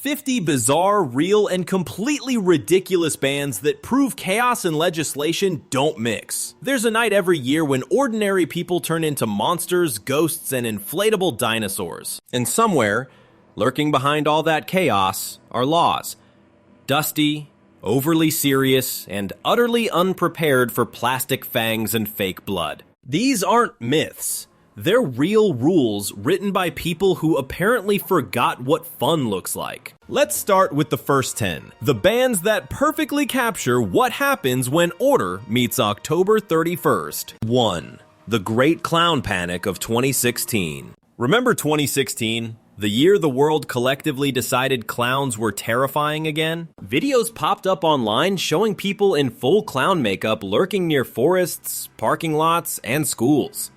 50 bizarre, real, and completely ridiculous bans that prove chaos and legislation don't mix. There's a night every year when ordinary people turn into monsters, ghosts, and inflatable dinosaurs. And somewhere, lurking behind all that chaos, are laws. Dusty, overly serious, and utterly unprepared for plastic fangs and fake blood. These aren't myths. They're real rules written by people who apparently forgot what fun looks like. Let's start with the first 10. The bans that perfectly capture what happens when order meets October 31st. 1. The Great Clown Panic of 2016. Remember 2016? The year the world collectively decided clowns were terrifying again? Videos popped up online showing people in full clown makeup lurking near forests, parking lots, and schools.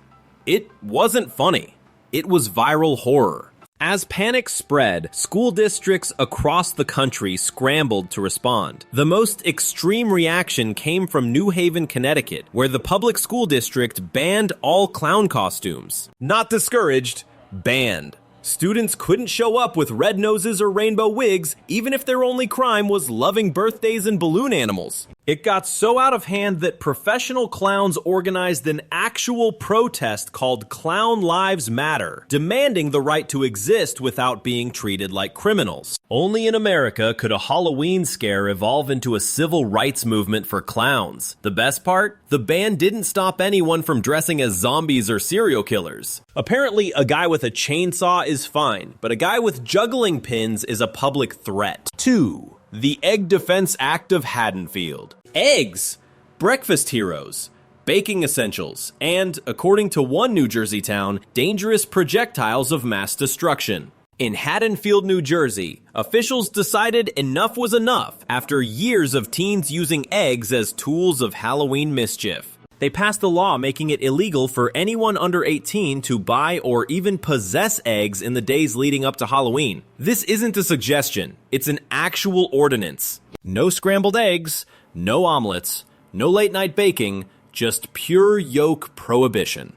It wasn't funny. It was viral horror. As panic spread, school districts across the country scrambled to respond. The most extreme reaction came from New Haven, Connecticut, where the public school district banned all clown costumes. Not discouraged, banned. Students couldn't show up with red noses or rainbow wigs, even if their only crime was loving birthdays and balloon animals. It got so out of hand that professional clowns organized an actual protest called Clown Lives Matter, demanding the right to exist without being treated like criminals. Only in America could a Halloween scare evolve into a civil rights movement for clowns. The best part? The ban didn't stop anyone from dressing as zombies or serial killers. Apparently, a guy with a chainsaw is fine, but a guy with juggling pins is a public threat. 2. The Egg Defense Act of Haddonfield. Eggs! Breakfast heroes, baking essentials, and, according to one New Jersey town, dangerous projectiles of mass destruction. In Haddonfield, New Jersey, officials decided enough was enough after years of teens using eggs as tools of Halloween mischief. They passed a law making it illegal for anyone under 18 to buy or even possess eggs in the days leading up to Halloween. This isn't a suggestion, it's an actual ordinance. No scrambled eggs, no omelets, no late-night baking, just pure yolk prohibition.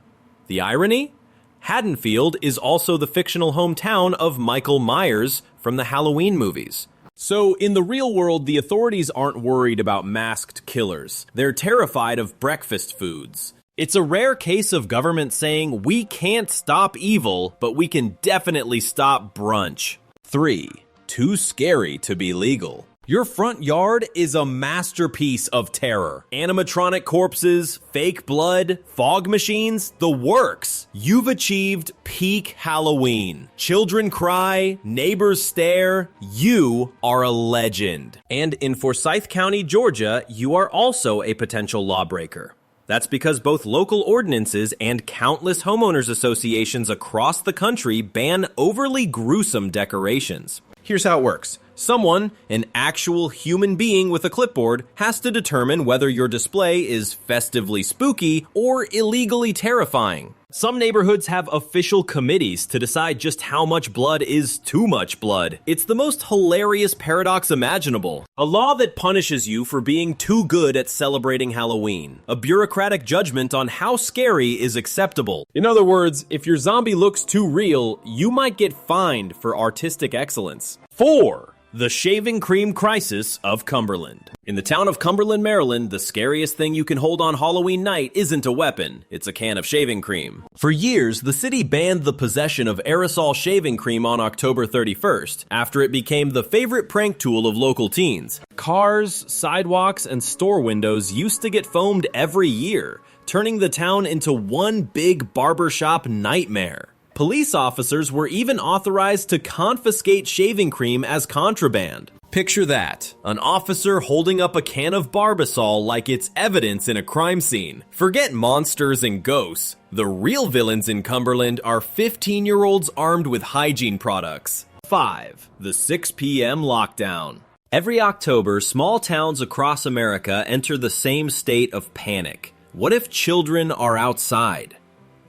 The irony? Haddonfield is also the fictional hometown of Michael Myers from the Halloween movies. So, in the real world, the authorities aren't worried about masked killers. They're terrified of breakfast foods. It's a rare case of government saying, we can't stop evil, but we can definitely stop brunch. 3. Too scary to be legal. Your front yard is a masterpiece of terror. Animatronic corpses, fake blood, fog machines, the works. You've achieved peak Halloween. Children cry, neighbors stare. You are a legend. And in Forsyth County, Georgia, you are also a potential lawbreaker. That's because both local ordinances and countless homeowners associations across the country ban overly gruesome decorations. Here's how it works. Someone, an actual human being with a clipboard, has to determine whether your display is festively spooky or illegally terrifying. Some neighborhoods have official committees to decide just how much blood is too much blood. It's the most hilarious paradox imaginable. A law that punishes you for being too good at celebrating Halloween. A bureaucratic judgment on how scary is acceptable. In other words, if your zombie looks too real, you might get fined for artistic excellence. 4. The shaving cream crisis of Cumberland. In the town of Cumberland, Maryland, the scariest thing you can hold on Halloween night isn't a weapon, it's a can of shaving cream. For years, the city banned the possession of aerosol shaving cream on October 31st, after it became the favorite prank tool of local teens. Cars, sidewalks, and store windows used to get foamed every year, turning the town into one big barbershop nightmare. Police officers were even authorized to confiscate shaving cream as contraband. Picture that, an officer holding up a can of Barbasol like it's evidence in a crime scene. Forget monsters and ghosts. The real villains in Cumberland are 15-year-olds armed with hygiene products. 5. The 6 p.m. lockdown. Every October, small towns across America enter the same state of panic. What if children are outside?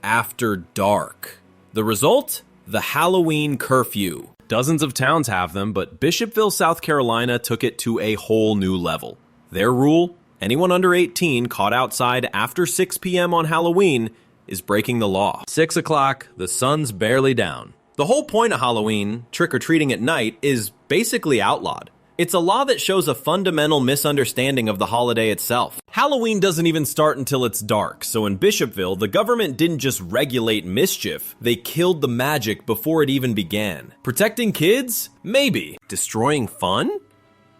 After dark. The result? The Halloween curfew. Dozens of towns have them, but Bishopville, South Carolina took it to a whole new level. Their rule? Anyone under 18 caught outside after 6 p.m. on Halloween is breaking the law. 6 o'clock, the sun's barely down. The whole point of Halloween, trick-or-treating at night, is basically outlawed. It's a law that shows a fundamental misunderstanding of the holiday itself. Halloween doesn't even start until it's dark, so in Bishopville, the government didn't just regulate mischief, they killed the magic before it even began. Protecting kids? Maybe. Destroying fun?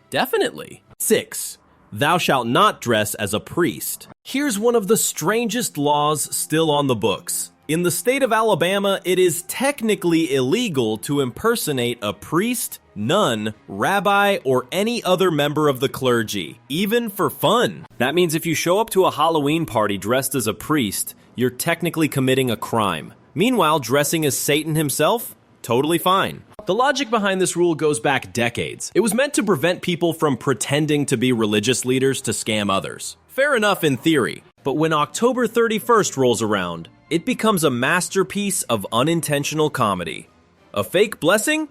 Definitely. 6. Thou shalt not dress as a priest. Here's one of the strangest laws still on the books. In the state of Alabama, it is technically illegal to impersonate a priest, nun, rabbi, or any other member of the clergy, even for fun. That means if you show up to a Halloween party dressed as a priest, you're technically committing a crime. Meanwhile, dressing as Satan himself? Totally fine. The logic behind this rule goes back decades. It was meant to prevent people from pretending to be religious leaders to scam others. Fair enough in theory, but when October 31st rolls around, it becomes a masterpiece of unintentional comedy. A fake blessing?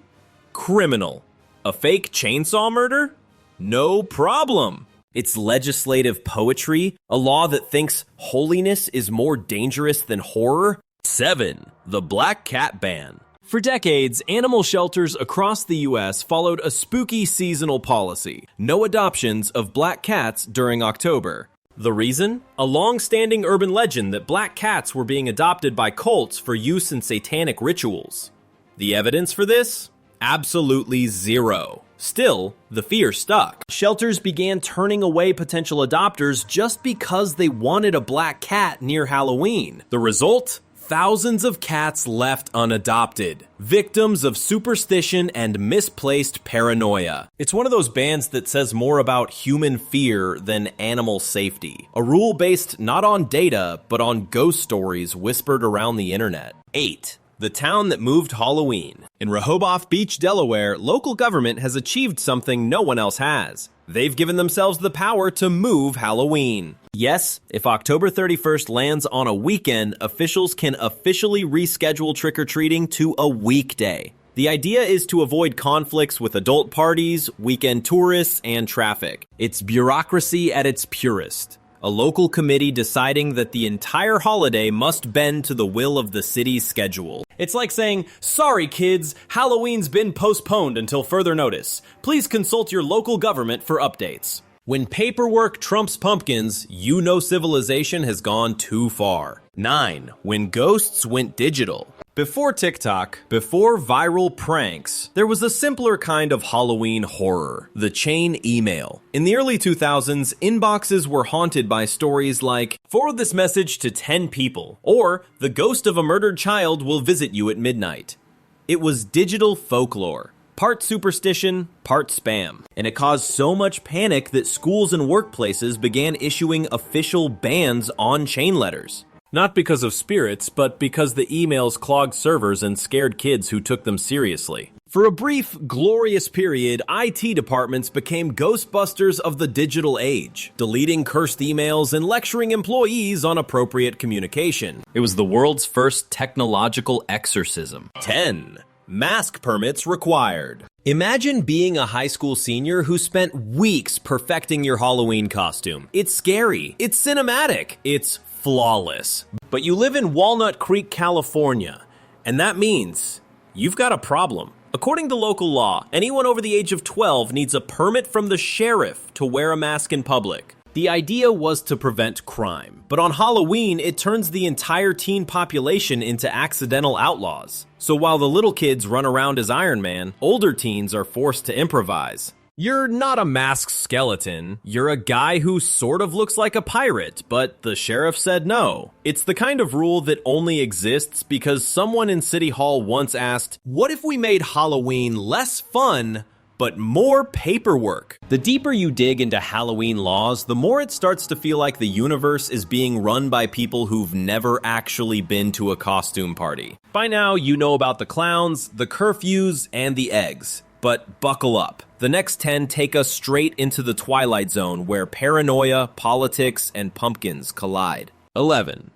Criminal. A fake chainsaw murder? No problem. It's legislative poetry, a law that thinks holiness is more dangerous than horror. 7. The Black Cat Ban. For decades, animal shelters across the U.S. followed a spooky seasonal policy: no adoptions of black cats during October. The reason? A long-standing urban legend that black cats were being adopted by cults for use in satanic rituals. The evidence for this? Absolutely zero. Still, the fear stuck. Shelters began turning away potential adopters just because they wanted a black cat near Halloween. The result? Thousands of cats left unadopted, victims of superstition and misplaced paranoia. It's one of those bans that says more about human fear than animal safety. A rule based not on data, but on ghost stories whispered around the internet. 8. The town that moved Halloween. In Rehoboth Beach, Delaware, local government has achieved something no one else has. They've given themselves the power to move Halloween. Yes, if October 31st lands on a weekend, officials can officially reschedule trick-or-treating to a weekday. The idea is to avoid conflicts with adult parties, weekend tourists, and traffic. It's bureaucracy at its purest. A local committee deciding that the entire holiday must bend to the will of the city's schedule. It's like saying, sorry kids, Halloween's been postponed until further notice. Please consult your local government for updates. When paperwork trumps pumpkins, you know civilization has gone too far. 9. When ghosts went digital. Before TikTok, before viral pranks, there was a simpler kind of Halloween horror: the chain email. In the early 2000s, inboxes were haunted by stories like, forward this message to 10 people, or the ghost of a murdered child will visit you at midnight. It was digital folklore. Part superstition, part spam. And it caused so much panic that schools and workplaces began issuing official bans on chain letters. Not because of spirits, but because the emails clogged servers and scared kids who took them seriously. For a brief, glorious period, IT departments became ghostbusters of the digital age, deleting cursed emails and lecturing employees on appropriate communication. It was the world's first technological exorcism. 10. Mask permits required. Imagine being a high school senior who spent weeks perfecting your Halloween costume. It's scary, it's cinematic, it's flawless. But you live in Walnut Creek, California, and that means you've got a problem. According to local law, anyone over the age of 12 needs a permit from the sheriff to wear a mask in public. The idea was to prevent crime, but on Halloween, it turns the entire teen population into accidental outlaws. So while the little kids run around as Iron Man, older teens are forced to improvise. You're not a masked skeleton, you're a guy who sort of looks like a pirate, but the sheriff said no. It's the kind of rule that only exists because someone in City Hall once asked, what if we made Halloween less fun, but more paperwork? The deeper you dig into Halloween laws, the more it starts to feel like the universe is being run by people who've never actually been to a costume party. By now, you know about the clowns, the curfews, and the eggs. But buckle up. The next 10 take us straight into the Twilight Zone where paranoia, politics, and pumpkins collide. 11.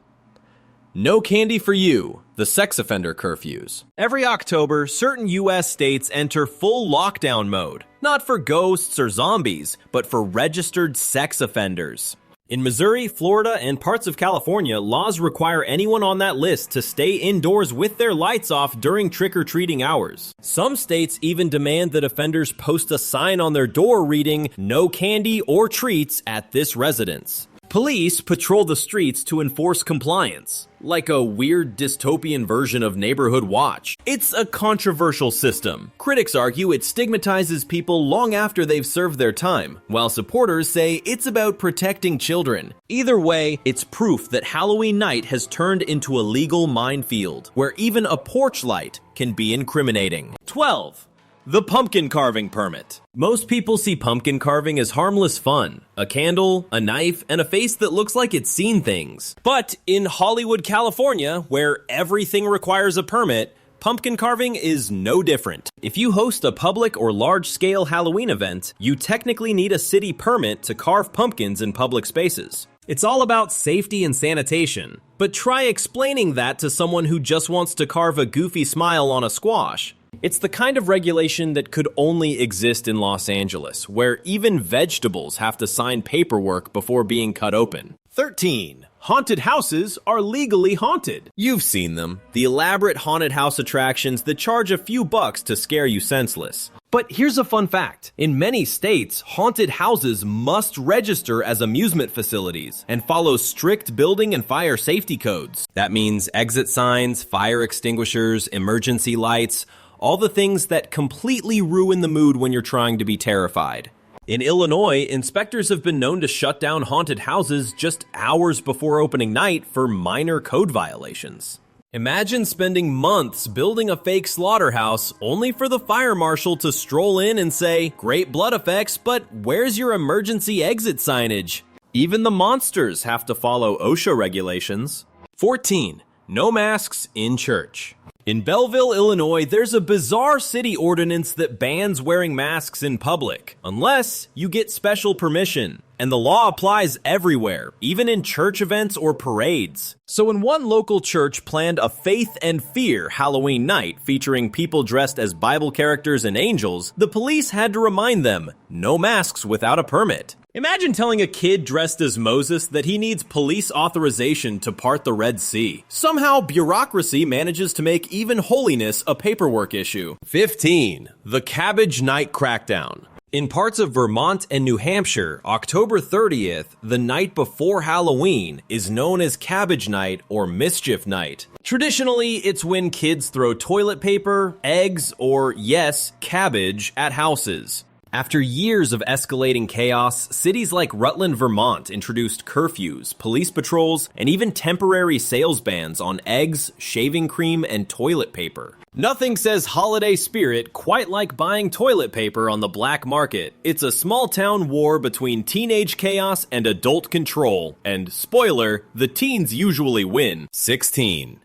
No candy for you, the sex offender curfews. Every October, certain US states enter full lockdown mode. Not for ghosts or zombies, but for registered sex offenders. In Missouri, Florida, and parts of California, laws require anyone on that list to stay indoors with their lights off during trick-or-treating hours. Some states even demand that offenders post a sign on their door reading, "No candy or treats at this residence." Police patrol the streets to enforce compliance, like a weird dystopian version of Neighborhood Watch. It's a controversial system. Critics argue it stigmatizes people long after they've served their time, while supporters say it's about protecting children. Either way, it's proof that Halloween night has turned into a legal minefield, where even a porch light can be incriminating. 12. The pumpkin carving permit. Most people see pumpkin carving as harmless fun. A candle, a knife, and a face that looks like it's seen things. But in Hollywood, California, where everything requires a permit, pumpkin carving is no different. If you host a public or large-scale Halloween event, you technically need a city permit to carve pumpkins in public spaces. It's all about safety and sanitation. But try explaining that to someone who just wants to carve a goofy smile on a squash. It's the kind of regulation that could only exist in Los Angeles, where even vegetables have to sign paperwork before being cut open. 13. Haunted houses are legally haunted. You've seen them. The elaborate haunted house attractions that charge a few bucks to scare you senseless. But here's a fun fact. In many states, haunted houses must register as amusement facilities and follow strict building and fire safety codes. That means exit signs, fire extinguishers, emergency lights, all the things that completely ruin the mood when you're trying to be terrified. In Illinois, inspectors have been known to shut down haunted houses just hours before opening night for minor code violations. Imagine spending months building a fake slaughterhouse only for the fire marshal to stroll in and say, "Great blood effects, but where's your emergency exit signage?" Even the monsters have to follow OSHA regulations. 14. No masks in church. In Belleville, Illinois, there's a bizarre city ordinance that bans wearing masks in public, unless you get special permission. And the law applies everywhere, even in church events or parades. So when one local church planned a Faith and Fear Halloween night featuring people dressed as Bible characters and angels, the police had to remind them, no masks without a permit. Imagine telling a kid dressed as Moses that he needs police authorization to part the Red Sea. Somehow, bureaucracy manages to make even holiness a paperwork issue. 15. The Cabbage Night Crackdown. In parts of Vermont and New Hampshire, October 30th, the night before Halloween, is known as Cabbage Night or Mischief Night. Traditionally, it's when kids throw toilet paper, eggs, or, yes, cabbage at houses. After years of escalating chaos, cities like Rutland, Vermont introduced curfews, police patrols, and even temporary sales bans on eggs, shaving cream, and toilet paper. Nothing says holiday spirit quite like buying toilet paper on the black market. It's a small-town war between teenage chaos and adult control. And, spoiler, the teens usually win. 16.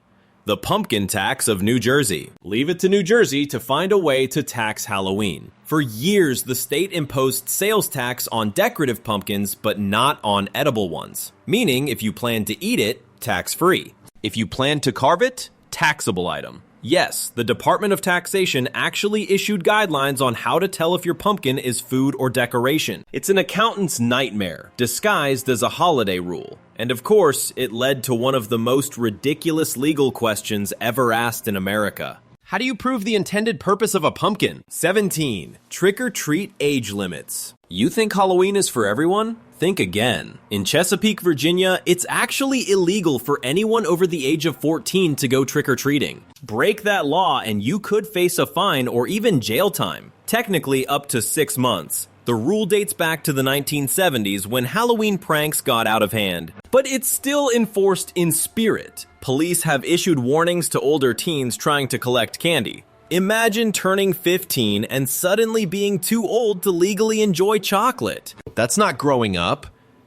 The pumpkin tax of New Jersey. Leave it to New Jersey to find a way to tax Halloween. For years, the state imposed sales tax on decorative pumpkins, but not on edible ones. Meaning, if you plan to eat it, tax-free. If you plan to carve it, taxable item. Yes, the Department of Taxation actually issued guidelines on how to tell if your pumpkin is food or decoration. It's an accountant's nightmare, disguised as a holiday rule. And of course, it led to one of the most ridiculous legal questions ever asked in America. How do you prove the intended purpose of a pumpkin? 17. Trick-or-treat age limits. You think Halloween is for everyone? Think again. In Chesapeake, Virginia, it's actually illegal for anyone over the age of 14 to go trick-or-treating. Break that law and you could face a fine or even jail time, technically up to 6 months. The rule dates back to the 1970s when Halloween pranks got out of hand. But it's still enforced in spirit. Police have issued warnings to older teens trying to collect candy. Imagine turning 15 and suddenly being too old to legally enjoy chocolate. That's not growing up.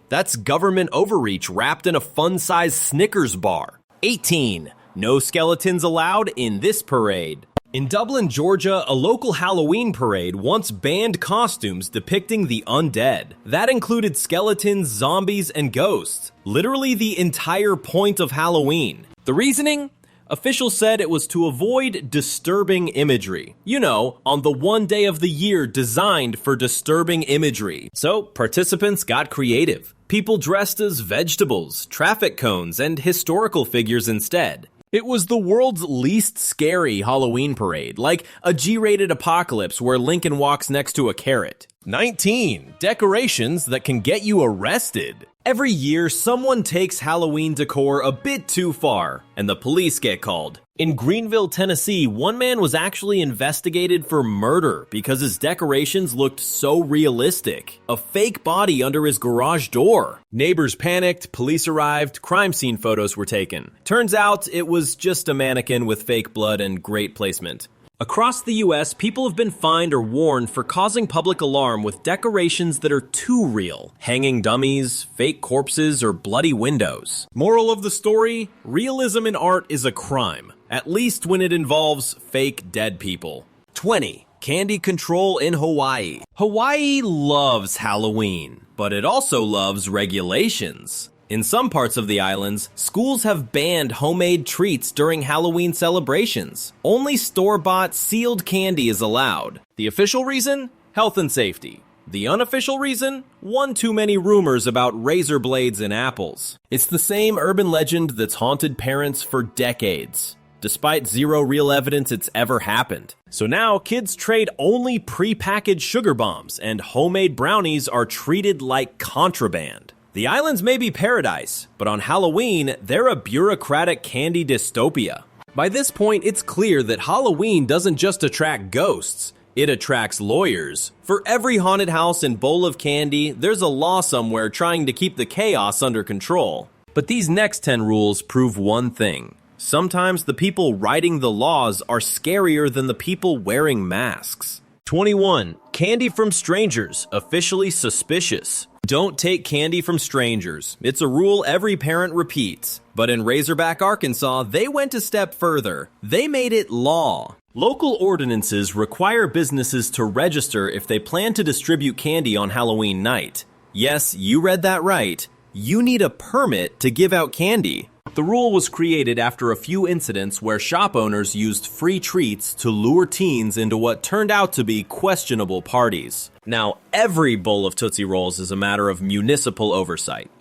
That's government overreach wrapped in a fun-sized Snickers bar. 18. No skeletons allowed in this parade. In Dublin, Georgia, a local Halloween parade once banned costumes depicting the undead. That included skeletons, zombies, and ghosts. Literally the entire point of Halloween. The reasoning? Officials said it was to avoid disturbing imagery. You know, on the one day of the year designed for disturbing imagery. So, participants got creative. People dressed as vegetables, traffic cones, and historical figures instead. It was the world's least scary Halloween parade, like a G-rated apocalypse where Lincoln walks next to a carrot. 19. Decorations that can get you arrested. Every year, someone takes Halloween decor a bit too far, and the police get called. In Greenville, Tennessee, one man was actually investigated for murder because his decorations looked so realistic. A fake body under his garage door. Neighbors panicked, police arrived, crime scene photos were taken. Turns out it was just a mannequin with fake blood and great placement. Across the US, people have been fined or warned for causing public alarm with decorations that are too real. Hanging dummies, fake corpses, or bloody windows. Moral of the story? Realism in art is a crime, at least when it involves fake dead people. 20. Candy control in Hawaii. Hawaii loves Halloween, but it also loves regulations. In some parts of the islands, schools have banned homemade treats during Halloween celebrations. Only store-bought sealed candy is allowed. The official reason? Health and safety. The unofficial reason? One too many rumors about razor blades and apples. It's the same urban legend that's haunted parents for decades, despite zero real evidence it's ever happened. So now, kids trade only pre-packaged sugar bombs, and homemade brownies are treated like contraband. The islands may be paradise, but on Halloween, they're a bureaucratic candy dystopia. By this point, it's clear that Halloween doesn't just attract ghosts, it attracts lawyers. For every haunted house and bowl of candy, there's a law somewhere trying to keep the chaos under control. But these next 10 rules prove one thing. Sometimes the people writing the laws are scarier than the people wearing masks. 21. Candy from strangers, officially suspicious. Don't take candy from strangers. It's a rule every parent repeats. But in Razorback, Arkansas, they went a step further. They made it law. Local ordinances require businesses to register if they plan to distribute candy on Halloween night. Yes, you read that right. You need a permit to give out candy. The rule was created after a few incidents where shop owners used free treats to lure teens into what turned out to be questionable parties. Now, every bowl of Tootsie Rolls is a matter of municipal oversight.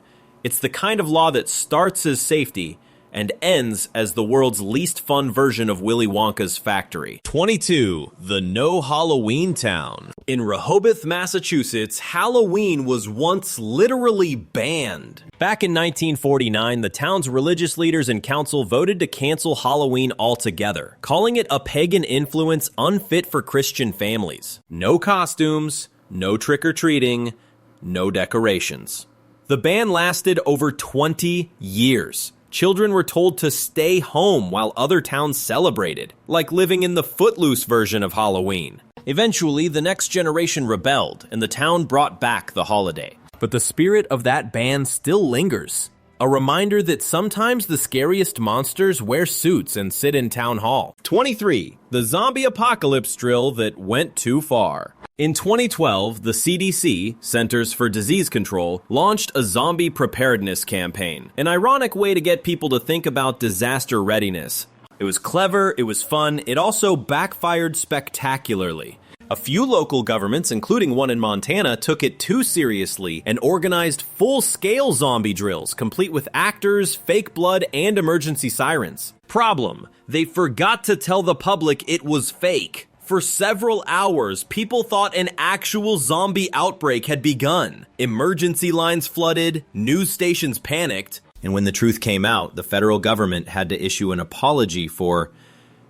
It's the kind of law that starts as safety and ends as the world's least fun version of Willy Wonka's factory. 22. The No Halloween Town. In Rehoboth, Massachusetts, Halloween was once literally banned. Back in 1949, the town's religious leaders and council voted to cancel Halloween altogether, calling it a pagan influence unfit for Christian families. No costumes, no trick-or-treating, no decorations. The ban lasted over 20 years. Children were told to stay home while other towns celebrated, like living in the Footloose version of Halloween. Eventually, the next generation rebelled, and the town brought back the holiday. But the spirit of that ban still lingers. A reminder that sometimes the scariest monsters wear suits and sit in town hall. 23. The zombie apocalypse drill that went too far. In 2012, the CDC, Centers for Disease Control, launched a zombie preparedness campaign, an ironic way to get people to think about disaster readiness. It was clever, it was fun, it also backfired spectacularly. A few local governments, including one in Montana, took it too seriously and organized full-scale zombie drills, complete with actors, fake blood, and emergency sirens. Problem: they forgot to tell the public it was fake. For several hours, people thought an actual zombie outbreak had begun. Emergency lines flooded, news stations panicked, and when the truth came out, the federal government had to issue an apology for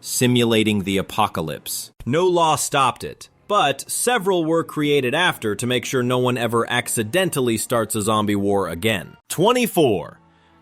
simulating the apocalypse. No law stopped it, but several were created after to make sure no one ever accidentally starts a zombie war again. 24.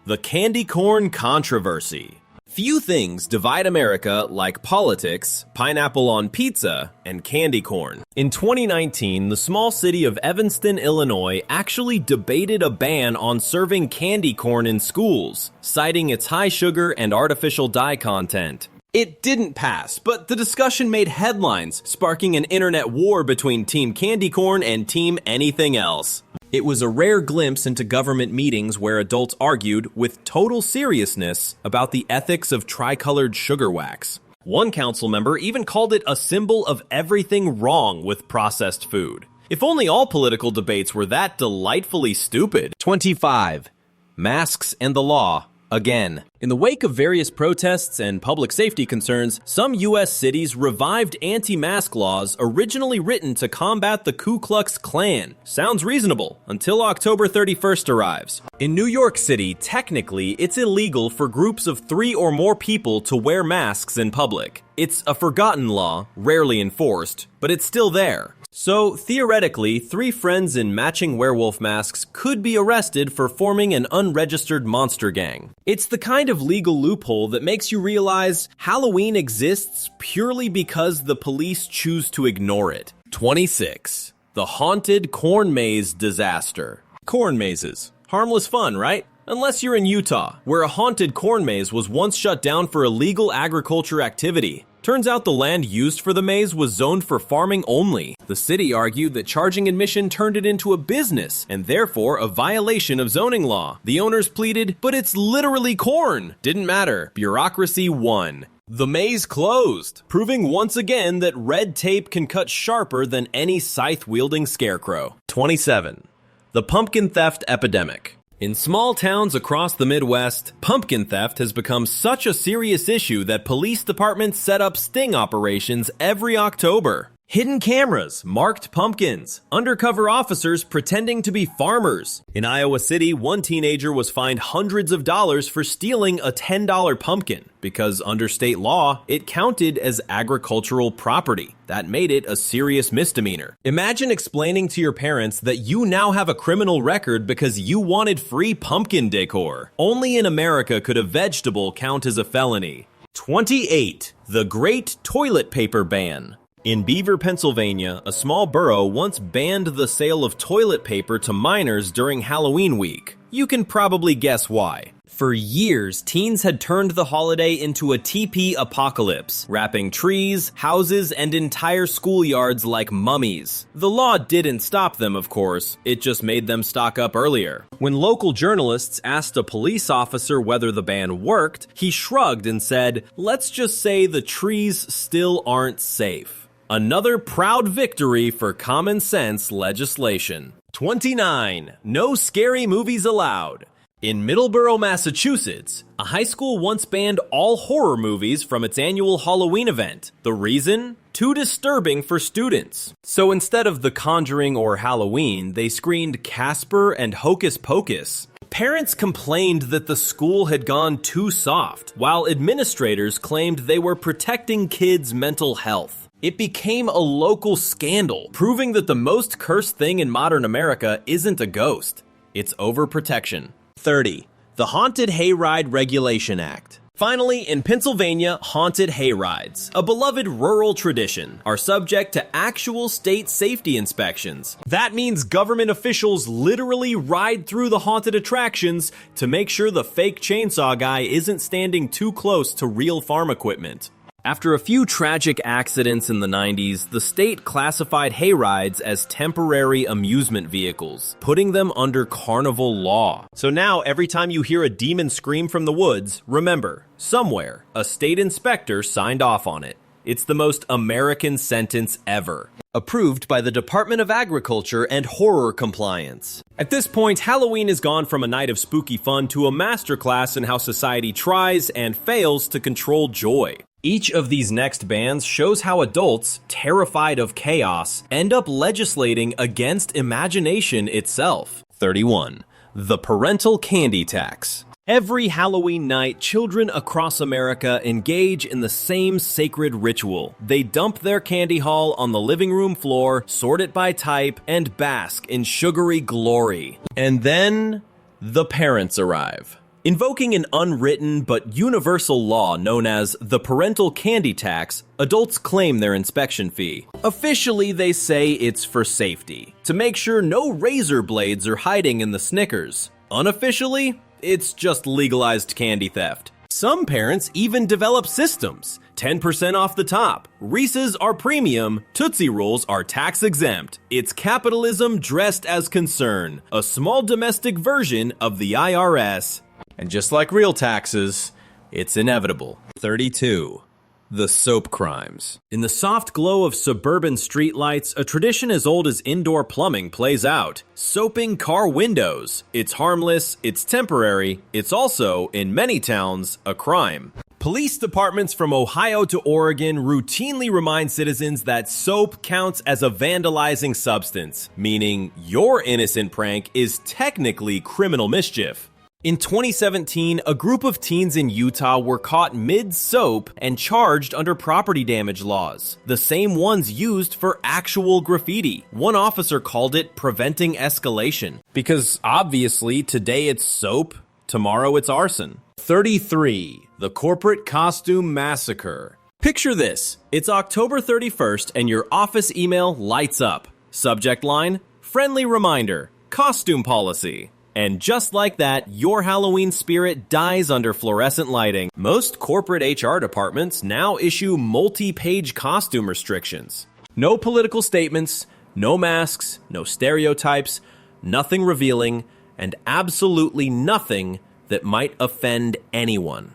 The candy corn controversy. Few things divide America like politics, pineapple on pizza, and candy corn. In 2019, the small city of Evanston, Illinois, actually debated a ban on serving candy corn in schools, citing its high sugar and artificial dye content. It didn't pass, but the discussion made headlines, sparking an internet war between Team Candy Corn and Team Anything Else. It was a rare glimpse into government meetings where adults argued with total seriousness about the ethics of tricolored sugar wax. One council member even called it a symbol of everything wrong with processed food. If only all political debates were that delightfully stupid. 25. Masks and the law. Again. In the wake of various protests and public safety concerns, some U.S. cities revived anti-mask laws originally written to combat the Ku Klux Klan. Sounds reasonable, until October 31st arrives. In New York City, technically, it's illegal for groups of 3 or more people to wear masks in public. It's a forgotten law, rarely enforced, but it's still there. So, theoretically, 3 friends in matching werewolf masks could be arrested for forming an unregistered monster gang. It's the kind of legal loophole that makes you realize Halloween exists purely because the police choose to ignore it. 26. The haunted corn maze disaster. Corn mazes. Harmless fun, right? Unless you're in Utah, where a haunted corn maze was once shut down for illegal agriculture activity. Turns out the land used for the maze was zoned for farming only. The city argued that charging admission turned it into a business, and therefore a violation of zoning law. The owners pleaded, but it's literally corn. Didn't matter. Bureaucracy won. The maze closed, proving once again that red tape can cut sharper than any scythe-wielding scarecrow. 27. The pumpkin theft epidemic. In small towns across the Midwest, pumpkin theft has become such a serious issue that police departments set up sting operations every October. Hidden cameras marked pumpkins, undercover officers pretending to be farmers. In Iowa City, one teenager was fined hundreds of dollars for stealing a $10 pumpkin because under state law, it counted as agricultural property. That made it a serious misdemeanor. Imagine explaining to your parents that you now have a criminal record because you wanted free pumpkin decor. Only in America could a vegetable count as a felony. 28. The Great Toilet Paper Ban. In Beaver, Pennsylvania, a small borough once banned the sale of toilet paper to minors during Halloween week. You can probably guess why. For years, teens had turned the holiday into a TP apocalypse, wrapping trees, houses, and entire schoolyards like mummies. The law didn't stop them, of course, it just made them stock up earlier. When local journalists asked a police officer whether the ban worked, he shrugged and said, "Let's just say the trees still aren't safe." Another proud victory for common sense legislation. 29. No scary movies allowed. In Middleborough, Massachusetts, a high school once banned all horror movies from its annual Halloween event. The reason? Too disturbing for students. So instead of The Conjuring or Halloween, they screened Casper and Hocus Pocus. Parents complained that the school had gone too soft, while administrators claimed they were protecting kids' mental health. It became a local scandal, proving that the most cursed thing in modern America isn't a ghost, it's overprotection. 30. The Haunted Hayride Regulation Act. Finally, in Pennsylvania, haunted hayrides, a beloved rural tradition, are subject to actual state safety inspections. That means government officials literally ride through the haunted attractions to make sure the fake chainsaw guy isn't standing too close to real farm equipment. After a few tragic accidents in the 90s, the state classified hayrides as temporary amusement vehicles, putting them under carnival law. So now, every time you hear a demon scream from the woods, remember, somewhere, a state inspector signed off on it. It's the most American sentence ever. Approved by the Department of Agriculture and Horror Compliance. At this point, Halloween has gone from a night of spooky fun to a masterclass in how society tries and fails to control joy. Each of these next bans shows how adults, terrified of chaos, end up legislating against imagination itself. 31. The parental candy tax. Every Halloween night, children across America engage in the same sacred ritual. They dump their candy haul on the living room floor, sort it by type, and bask in sugary glory. And then, the parents arrive. Invoking an unwritten but universal law known as the parental candy tax, adults claim their inspection fee. Officially, they say it's for safety, to make sure no razor blades are hiding in the Snickers. Unofficially, it's just legalized candy theft. Some parents even develop systems 10% off the top. Reese's are premium. Tootsie Rolls are tax exempt. It's capitalism dressed as concern. A small domestic version of the IRS. And just like real taxes, it's inevitable. 32. The soap crimes. In the soft glow of suburban streetlights, a tradition as old as indoor plumbing plays out. Soaping car windows. It's harmless, it's temporary, it's also, in many towns, a crime. Police departments from Ohio to Oregon routinely remind citizens that soap counts as a vandalizing substance, meaning your innocent prank is technically criminal mischief. In 2017, a group of teens in Utah were caught mid-soap and charged under property damage laws, the same ones used for actual graffiti. One officer called it preventing escalation, because obviously today it's soap, tomorrow it's arson. 33. The corporate costume massacre. Picture this. It's October 31st and your office email lights up. Subject line, friendly reminder, costume policy. And just like that, your Halloween spirit dies under fluorescent lighting. Most corporate HR departments now issue multi-page costume restrictions. No political statements, no masks, no stereotypes, nothing revealing, and absolutely nothing that might offend anyone,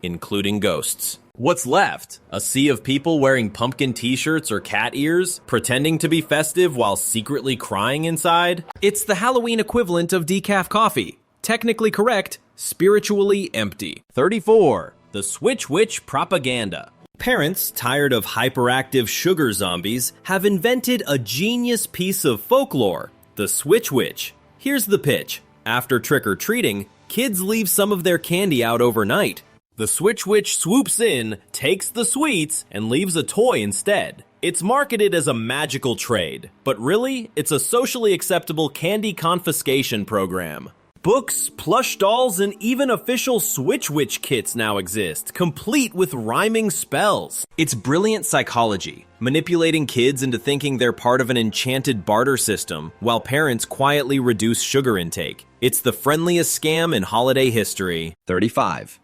including ghosts. What's left? A sea of people wearing pumpkin t-shirts or cat ears, pretending to be festive while secretly crying inside? It's the Halloween equivalent of decaf coffee. Technically correct, spiritually empty. 34. The Switch Witch propaganda. Parents, tired of hyperactive sugar zombies, have invented a genius piece of folklore, the Switch Witch. Here's the pitch. After trick-or-treating, kids leave some of their candy out overnight. The Switch Witch swoops in, takes the sweets, and leaves a toy instead. It's marketed as a magical trade, but really, it's a socially acceptable candy confiscation program. Books, plush dolls, and even official Switch Witch kits now exist, complete with rhyming spells. It's brilliant psychology, manipulating kids into thinking they're part of an enchanted barter system, while parents quietly reduce sugar intake. It's the friendliest scam in holiday history. 35.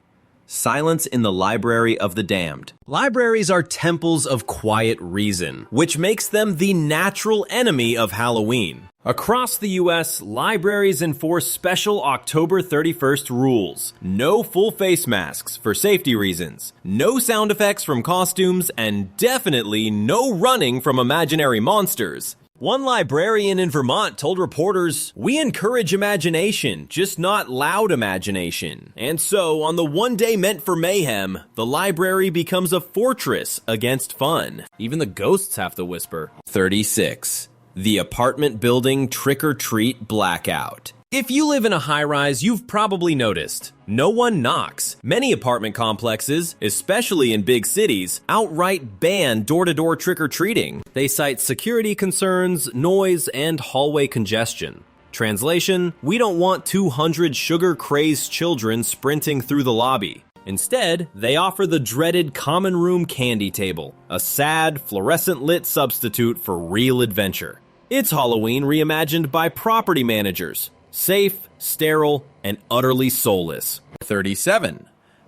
Silence in the Library of the Damned. Libraries are temples of quiet reason, which makes them the natural enemy of Halloween. Across the US, libraries enforce special October 31st rules. No full face masks for safety reasons, no sound effects from costumes, and definitely no running from imaginary monsters. One librarian in Vermont told reporters, "We encourage imagination, just not loud imagination." And so, on the one day meant for mayhem, the library becomes a fortress against fun. Even the ghosts have to whisper. 36. The apartment building trick-or-treat blackout. If you live in a high-rise, you've probably noticed. No one knocks. Many apartment complexes, especially in big cities, outright ban door-to-door trick-or-treating. They cite security concerns, noise, and hallway congestion. Translation, we don't want 200 sugar-crazed children sprinting through the lobby. Instead, they offer the dreaded common room candy table, a sad, fluorescent-lit substitute for real adventure. It's Halloween reimagined by property managers. Safe, sterile, and utterly soulless. 37.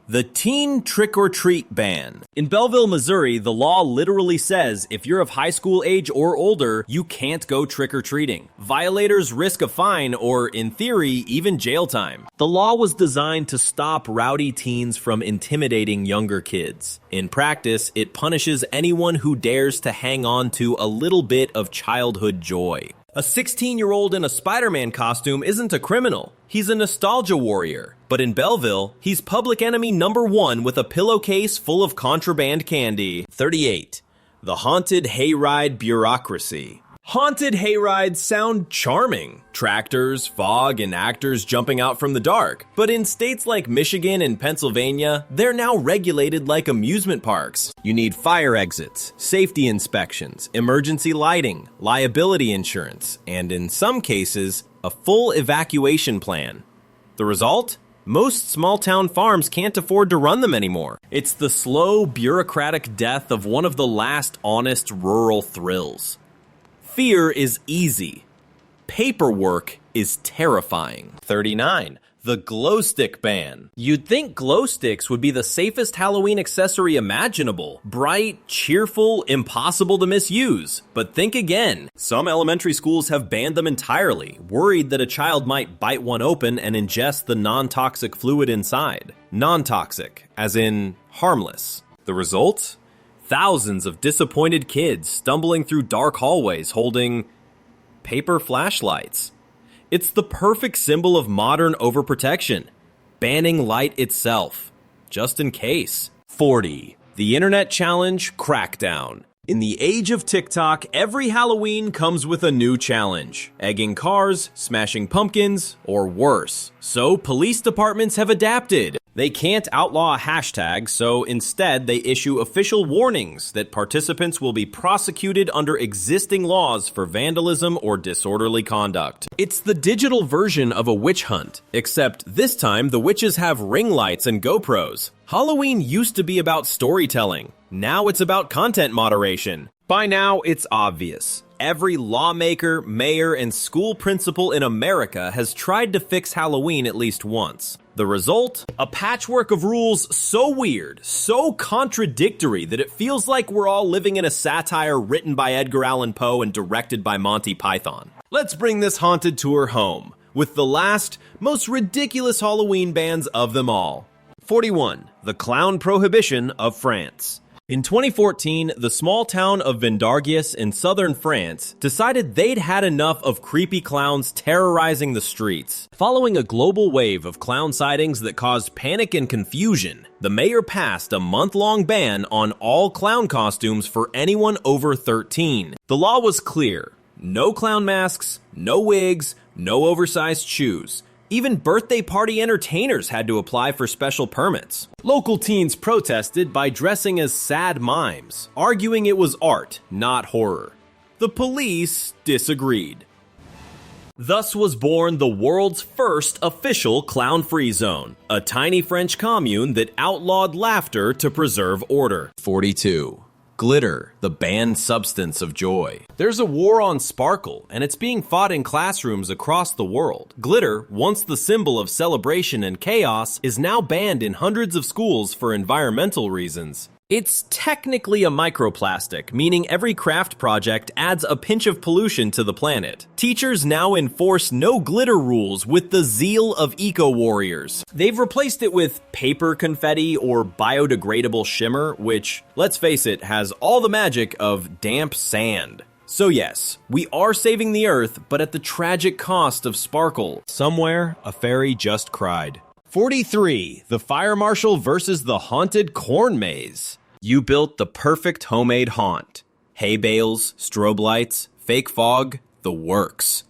The teen trick-or-treat ban. In Belleville, Missouri, the law literally says if you're of high school age or older, you can't go trick-or-treating. Violators risk a fine or, in theory, even jail time. The law was designed to stop rowdy teens from intimidating younger kids. In practice, it punishes anyone who dares to hang on to a little bit of childhood joy. A 16-year-old in a Spider-Man costume isn't a criminal. He's a nostalgia warrior. But in Belleville, he's public enemy number 1 with a pillowcase full of contraband candy. 38. The haunted hayride bureaucracy. Haunted hayrides sound charming. Tractors, fog, and actors jumping out from the dark. But in states like Michigan and Pennsylvania, they're now regulated like amusement parks. You need fire exits, safety inspections, emergency lighting, liability insurance, and in some cases, a full evacuation plan. The result? Most small-town farms can't afford to run them anymore. It's the slow, bureaucratic death of one of the last honest rural thrills. Fear is easy. Paperwork is terrifying. 39. The glow stick ban. You'd think glow sticks would be the safest Halloween accessory imaginable. Bright, cheerful, impossible to misuse. But think again. Some elementary schools have banned them entirely, worried that a child might bite one open and ingest the non-toxic fluid inside. Non-toxic, as in harmless. The result? Thousands of disappointed kids stumbling through dark hallways holding paper flashlights. It's the perfect symbol of modern overprotection, banning light itself, just in case. 40. The Internet Challenge Crackdown. In the age of TikTok, every Halloween comes with a new challenge. Egging cars, smashing pumpkins, or worse. So police departments have adapted. They can't outlaw a hashtag, so instead they issue official warnings that participants will be prosecuted under existing laws for vandalism or disorderly conduct. It's the digital version of a witch hunt, except this time the witches have ring lights and GoPros. Halloween used to be about storytelling. Now it's about content moderation. By now, it's obvious. Every lawmaker, mayor, and school principal in America has tried to fix Halloween at least once. The result? A patchwork of rules so weird, so contradictory that it feels like we're all living in a satire written by Edgar Allan Poe and directed by Monty Python. Let's bring this haunted tour home with the last, most ridiculous Halloween bans of them all. 41. The Clown Prohibition of France. In 2014, the small town of Vendargues in southern France decided they'd had enough of creepy clowns terrorizing the streets. Following a global wave of clown sightings that caused panic and confusion, the mayor passed a month-long ban on all clown costumes for anyone over 13. The law was clear: no clown masks, no wigs, no oversized shoes. Even birthday party entertainers had to apply for special permits. Local teens protested by dressing as sad mimes, arguing it was art, not horror. The police disagreed. Thus was born the world's first official clown-free zone, a tiny French commune that outlawed laughter to preserve order. 42. Glitter, the banned substance of joy. There's a war on sparkle, and it's being fought in classrooms across the world. Glitter, once the symbol of celebration and chaos, is now banned in hundreds of schools for environmental reasons. It's technically a microplastic, meaning every craft project adds a pinch of pollution to the planet. Teachers now enforce no glitter rules with the zeal of eco-warriors. They've replaced it with paper confetti or biodegradable shimmer, which, let's face it, has all the magic of damp sand. So yes, we are saving the earth, but at the tragic cost of sparkle. Somewhere, a fairy just cried. 43. The Fire Marshal versus the Haunted Corn Maze. You built the perfect homemade haunt. Hay bales, strobe lights, fake fog, the works.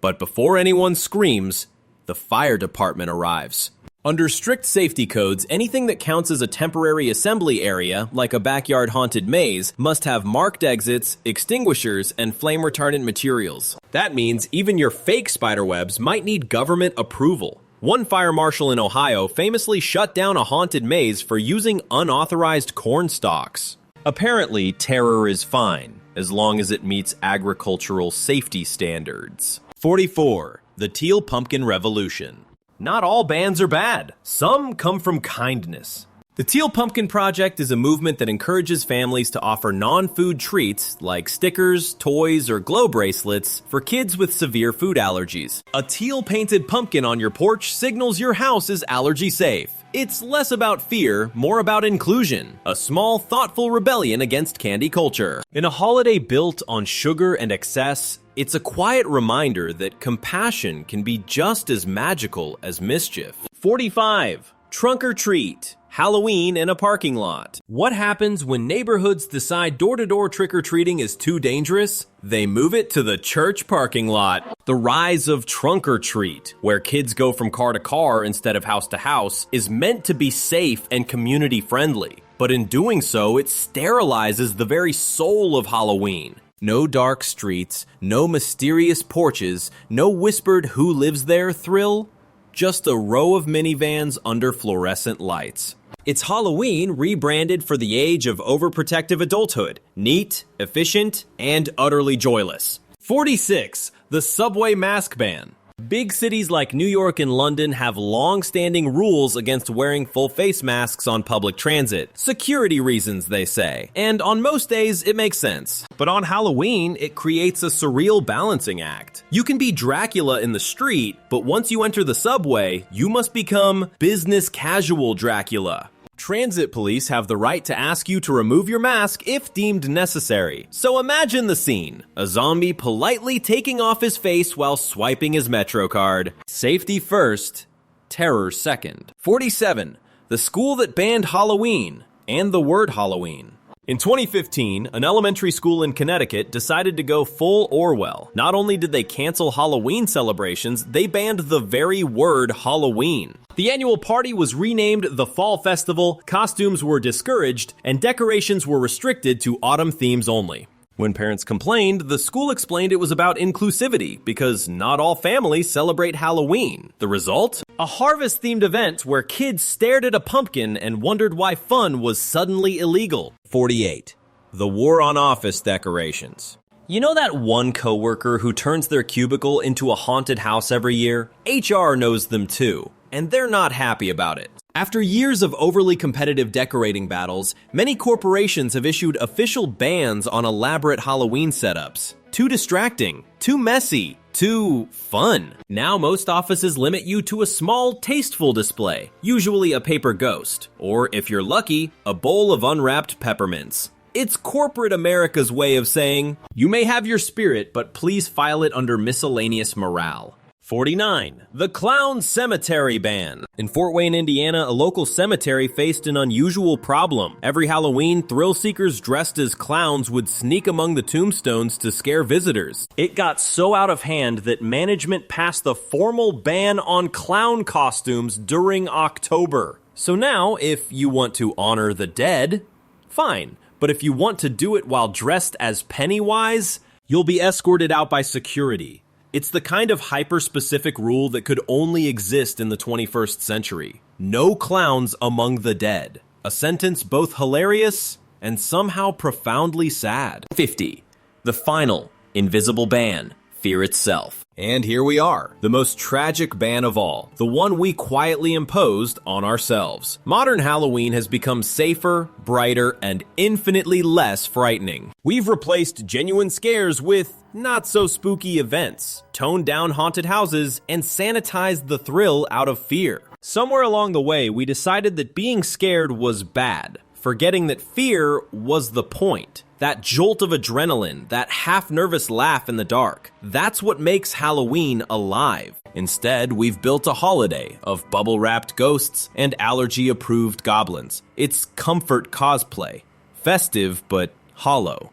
But before anyone screams, the fire department arrives. Under strict safety codes, anything that counts as a temporary assembly area, like a backyard haunted maze, must have marked exits, extinguishers, and flame-retardant materials. That means even your fake spiderwebs might need government approval. One fire marshal in Ohio famously shut down a haunted maze for using unauthorized corn stalks. Apparently, terror is fine, as long as it meets agricultural safety standards. 44. The Teal Pumpkin Revolution. Not all bans are bad. Some come from kindness. The Teal Pumpkin Project is a movement that encourages families to offer non-food treats like stickers, toys, or glow bracelets for kids with severe food allergies. A teal-painted pumpkin on your porch signals your house is allergy safe. It's less about fear, more about inclusion, a small, thoughtful rebellion against candy culture. In a holiday built on sugar and excess, it's a quiet reminder that compassion can be just as magical as mischief. 45. Trunk or treat. Halloween in a parking lot. What happens when neighborhoods decide door-to-door trick-or-treating is too dangerous? They move it to the church parking lot. The rise of trunk or treat, where kids go from car to car instead of house to house, is meant to be safe and community-friendly. But in doing so, it sterilizes the very soul of Halloween. No dark streets, no mysterious porches, no whispered who lives there thrill. Just a row of minivans under fluorescent lights. It's Halloween rebranded for the age of overprotective adulthood. Neat, efficient, and utterly joyless. 46. The subway mask ban. Big cities like New York and London have long-standing rules against wearing full face masks on public transit. Security reasons, they say. And on most days, it makes sense. But on Halloween, it creates a surreal balancing act. You can be Dracula in the street, but once you enter the subway, you must become business casual Dracula. Transit police have the right to ask you to remove your mask if deemed necessary. So imagine the scene. A zombie politely taking off his face while swiping his Metro card. Safety first, terror second. 47. The school that banned Halloween and the word Halloween. In 2015, an elementary school in Connecticut decided to go full Orwell. Not only did they cancel Halloween celebrations, they banned the very word Halloween. The annual party was renamed the Fall Festival, costumes were discouraged, and decorations were restricted to autumn themes only. When parents complained, the school explained it was about inclusivity because not all families celebrate Halloween. The result? A harvest-themed event where kids stared at a pumpkin and wondered why fun was suddenly illegal. 48. The war on office decorations. You know that one coworker who turns their cubicle into a haunted house every year? HR knows them too, and they're not happy about it. After years of overly competitive decorating battles, many corporations have issued official bans on elaborate Halloween setups. Too distracting, too messy, too fun. Now most offices limit you to a small, tasteful display, usually a paper ghost, or if you're lucky, a bowl of unwrapped peppermints. It's corporate America's way of saying, you may have your spirit, but please file it under miscellaneous morale. 49. The Clown Cemetery Ban. In Fort Wayne, Indiana, a local cemetery faced an unusual problem. Every Halloween, thrill seekers dressed as clowns would sneak among the tombstones to scare visitors. It got so out of hand that management passed the formal ban on clown costumes during October. So now, if you want to honor the dead, fine. But if you want to do it while dressed as Pennywise, you'll be escorted out by security. It's the kind of hyper-specific rule that could only exist in the 21st century. No clowns among the dead. A sentence both hilarious and somehow profoundly sad. 50. The final invisible ban. Fear itself. And here we are, the most tragic ban of all, the one we quietly imposed on ourselves. Modern Halloween has become safer, brighter, and infinitely less frightening. We've replaced genuine scares with not-so-spooky events, toned down haunted houses, and sanitized the thrill out of fear. Somewhere along the way, we decided that being scared was bad, forgetting that fear was the point. That jolt of adrenaline, that half-nervous laugh in the dark, that's what makes Halloween alive. Instead, we've built a holiday of bubble-wrapped ghosts and allergy-approved goblins. It's comfort cosplay. Festive, but hollow.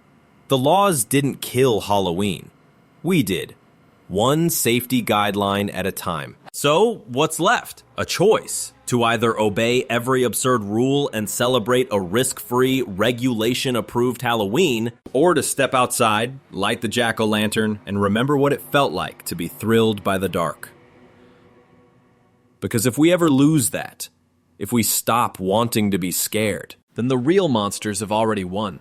The laws didn't kill Halloween. We did. One safety guideline at a time. So, what's left? A choice. To either obey every absurd rule and celebrate a risk-free, regulation-approved Halloween, or to step outside, light the jack-o'-lantern, and remember what it felt like to be thrilled by the dark. Because if we ever lose that, if we stop wanting to be scared, then the real monsters have already won.